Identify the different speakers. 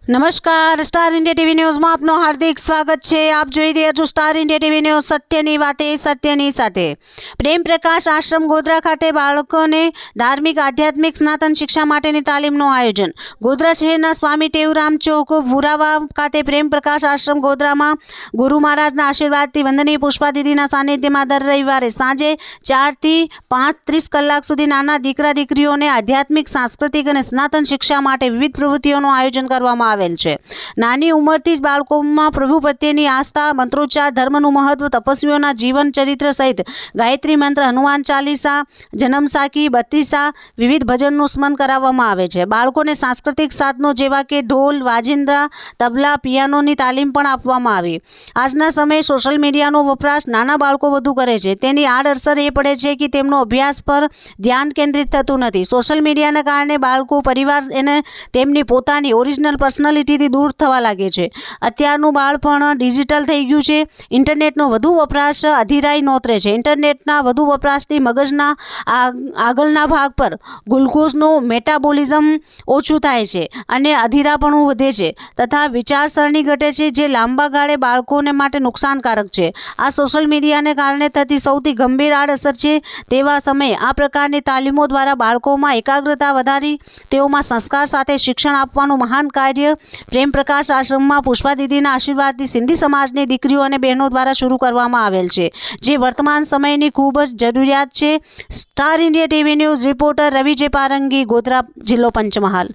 Speaker 1: નમસ્કાર, star India TV ન્યૂઝમાં આપનું હાર્દિક સ્વાગત છે। આપ જોઈ રહ્યા છો સ્ટાર ઇન્ડિયા ટીવી ન્યૂઝ, સત્યની વાતે સત્યની સાથે। પ્રેમ પ્રકાશ આશ્રમ ગોધરા ખાતે બાળકોને ધાર્મિક આધ્યાત્મિક સ્નાતન શિક્ષા માટેની તાલીમનું આયોજન। ગોધરા શહેરના સ્વામી ટેવરામ ચોક ભુરાવા ખાતે પ્રેમ પ્રકાશ આશ્રમ ગોધરામાં ગુરુ મહારાજના આશીર્વાદથી વંદનીય પુષ્પા દીદીના સાનિધ્યમાં દર રવિવારે સાંજે 4 થી 5:30 કલાક સુધી નાના દીકરા દીકરીઓને આધ્યાત્મિક, સાંસ્કૃતિક અને સ્નાતન શિક્ષા માટે વિવિધ પ્રવૃત્તિઓનું આયોજન કરવામાં આવેલ છે। નાની ઉંમરથી જ બાળકોમાં પ્રભુ પ્રત્યેની આસ્થા, મંત્રોચ્ચાર, ધર્મનું મહત્વ, તપસ્વીઓના જીવન ચરિત્ર સહિત ગાયત્રી મંત્ર, હનુમાન ચાલીસા, જન્મ સાખી, બત્તીસા વિવિધ ભજનનું સ્મરણ કરાવવામાં આવે છે। બાળકોને સાંસ્કૃતિક સાધનો જેવા કે ઢોલ, વાજિંદ્રા, તબલા, પિયાનોની તાલીમ પણ આપવામાં આવી। આજના સમયે સોશિયલ મીડિયાનો વપરાશ નાના બાળકો વધુ કરે છે। તેની આડઅસર એ પડે છે કે તેમનો અભ્યાસ પર ધ્યાન કેન્દ્રિત થતું નથી। સોશિયલ મીડિયાના કારણે બાળકો પરિવાર અને તેમની પોતાની ઓરિજિનલ પર્સનાલિટીથી દૂર થવા લાગે છે। અત્યારનું બાળપણ ડિજિટલ થઈ ગયું છે। ઇન્ટરનેટનો વધુ વપરાશ અધીરાઈ નોતરે છે। ઇન્ટરનેટના વધુ વપરાશથી મગજના આગળના ભાગ પર ગ્લુકોઝનું મેટાબોલિઝમ ઓછું થાય છે અને અધીરાપણું વધે છે તથા વિચારસરણી ઘટે છે, જે લાંબા ગાળે બાળકોને માટે નુકસાનકારક છે। આ સોશિયલ મીડિયાને કારણે થતી સૌથી ગંભીર આડઅસર છે। તેવા સમયે આ પ્રકારની તાલીમો દ્વારા બાળકોમાં એકાગ્રતા વધારી તેઓમાં સંસ્કાર સાથે શિક્ષણ આપવાનું મહાન કાર્ય પ્રેમ પ્રકાશ આશ્રમમાં પુષ્પા દીદીના આશીર્વાદથી સિંધી સમાજની દીકરીઓ અને બહેનો દ્વારા શરૂ કરવામાં આવેલ છે, જે વર્તમાન સમયની ખૂબ જ જરૂરિયાત છે। Star India TV news reporter Ravi જે પારંગી, ગોધરા, જિલ્લો પંચમહાલ।